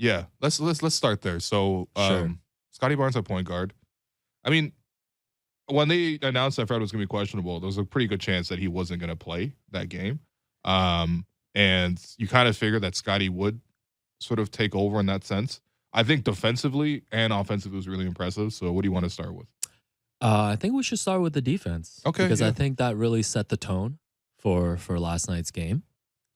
Yeah, let's start there. So, Sure. Scottie Barnes at point guard. I mean, when they announced that Fred was going to be questionable, there was a pretty good chance that he wasn't going to play that game. Um, and you kind of figured that Scottie would sort of take over in that sense. I think defensively and offensively was really impressive. So, what do you want to start with? I think we should start with the defense Okay, because I yeah. think that really set the tone for last night's game.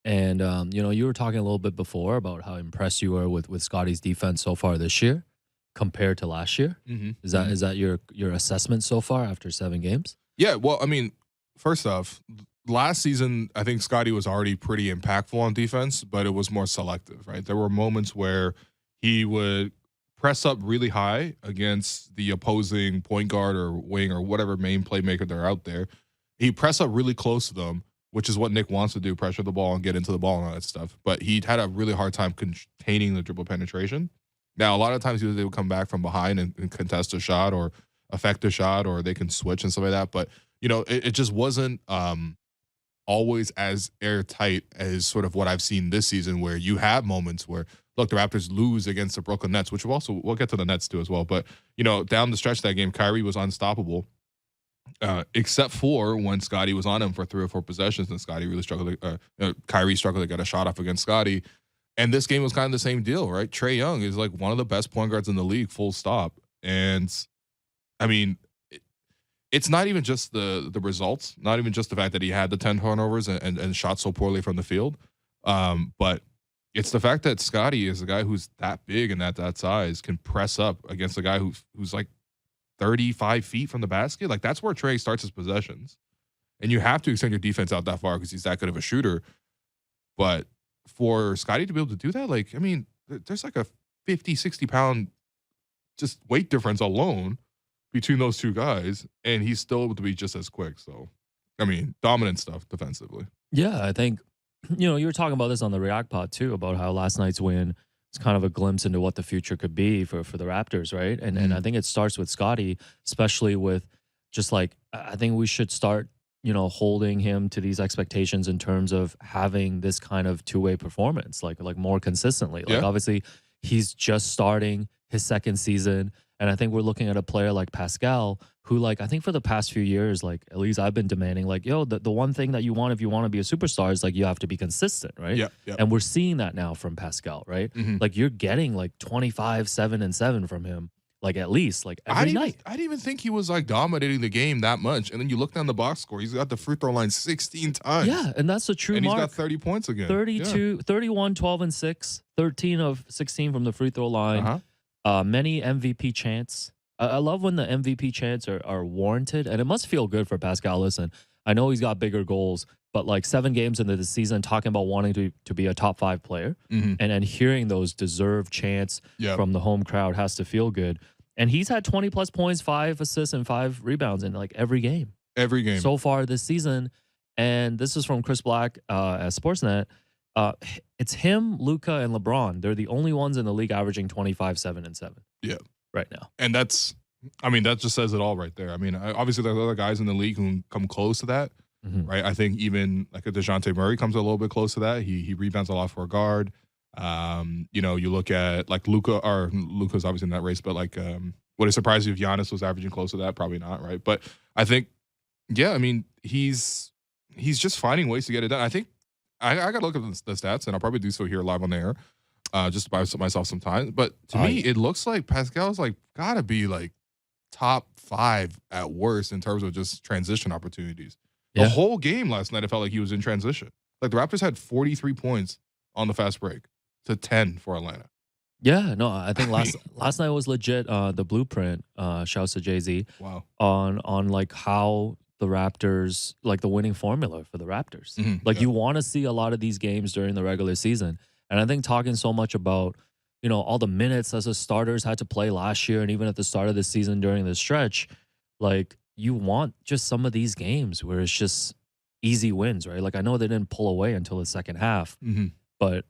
And you were talking a little bit before about how impressed you were with Scotty's defense so far this year compared to last year. hmm Is that hmm is that your assessment so far after 7 games? Yeah, well, I mean, first off, last season, I think Scotty was already pretty impactful on defense, but it was more selective, right? There were moments where he would press up really high against the opposing point guard or wing or whatever main playmaker they're out there. He press up really close to them, which is what Nick wants to do, pressure the ball and get into the ball and all that stuff. But he had a really hard time containing the dribble penetration. Now, a lot of times they would come back from behind and contest a shot or affect a shot, or they can switch and stuff like that. But it just wasn't always as airtight as sort of what I've seen this season, where you have moments where look, the Raptors lose against the Brooklyn Nets, which we'll get to the Nets too as well. But down the stretch of that game, Kyrie was unstoppable, except for when Scotty was on him for 3 or 4 possessions, and Scotty really struggled. Kyrie struggled to get a shot off against Scotty. And this game was kind of the same deal, right? Trae Young is like one of the best point guards in the league, full stop. And I mean, it's not even just the results, not even just the fact that he had the 10 turnovers and shot so poorly from the field. But it's the fact that Scotty is a guy who's that big and that size, can press up against a guy who's like 35 feet from the basket. Like, that's where Trae starts his possessions. And you have to extend your defense out that far because he's that good of a shooter. But for Scotty to be able to do that, like, I mean, there's like a 50, 60 pound just weight difference alone between those two guys, and he's still able to be just as quick. So, I mean, dominant stuff defensively. Yeah, I think you were talking about this on the React Pod too about how last night's win is kind of a glimpse into what the future could be for the Raptors, right? And I think it starts with Scotty, especially with just like I think we should start holding him to these expectations in terms of having this kind of two-way performance, like more consistently. Like Yeah. obviously he's just starting his second season. And I think we're looking at a player like Pascal, who like I think for the past few years, like at least I've been demanding, like, the one thing that you want if you want to be a superstar is like you have to be consistent, right? Yeah. Yeah. And we're seeing that now from Pascal, right? Mhm. Like you're getting like 25, 7, and 7 from him, like at least like every night. I didn't even think he was like dominating the game that much. And then you look down the box score, he's got the free throw line 16 times. Yeah, and that's a true And he's mark. got 30 points again. 32, 31, 12, and 6, 13 of 16 from the free throw line. Uh-huh. Many MVP chants. I love when the MVP chants are warranted, and it must feel good for Pascal. Listen, I know he's got bigger goals, but like 7 games into the season, talking about wanting to be a top 5 player, Mhm. and then hearing those deserved chants Yeah. from the home crowd has to feel good. And he's had 20 plus points, 5 assists, and 5 rebounds in like every game Every game. so far this season. And this is from Chris Black at Sportsnet. It's him, Luca, and LeBron. They're the only ones in the league averaging 25, 7, and 7 Yeah. right now. And that just says it all right there. I mean, obviously there's other guys in the league who come close to that, Mhm. right? I think even like a DeJounte Murray comes a little bit close to that. He rebounds a lot for a guard. You look at like Luca's obviously in that race, but like, would it surprise you if Giannis was averaging close to that? Probably not, right? But I think, yeah, I mean, he's just finding ways to get it done. I think I got to look at the stats, and I'll probably do so here live on the air, just to buy myself some time. But to me, Yeah. it looks like Pascal's like gotta be like top 5 at worst in terms of just transition opportunities. The Yeah. whole game last night, it felt like he was in transition. Like the Raptors had 43 points on the fast break to 10 for Atlanta. Yeah, no, I think I last mean, last night was legit. The blueprint. Shouts to Jay-Z wow. on like how the Raptors, like the winning formula for the Raptors. Like Yeah. you want to see a lot of these games during the regular season, and I think talking so much about all the minutes as the starters had to play last year, and even at the start of the season during the stretch, like you want just some of these games where it's just easy wins, right? Like I know they didn't pull away until the second half. Mhm. But,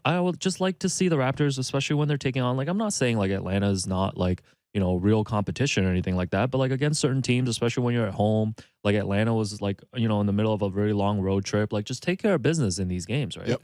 I would just like to see the Raptors, especially when they're taking on, like, I'm not saying like Atlanta's not like, real competition or anything like that, but like against certain teams, especially when you're at home, like Atlanta was like, in the middle of a very long road trip, like just take care of business in these games, right? Yep.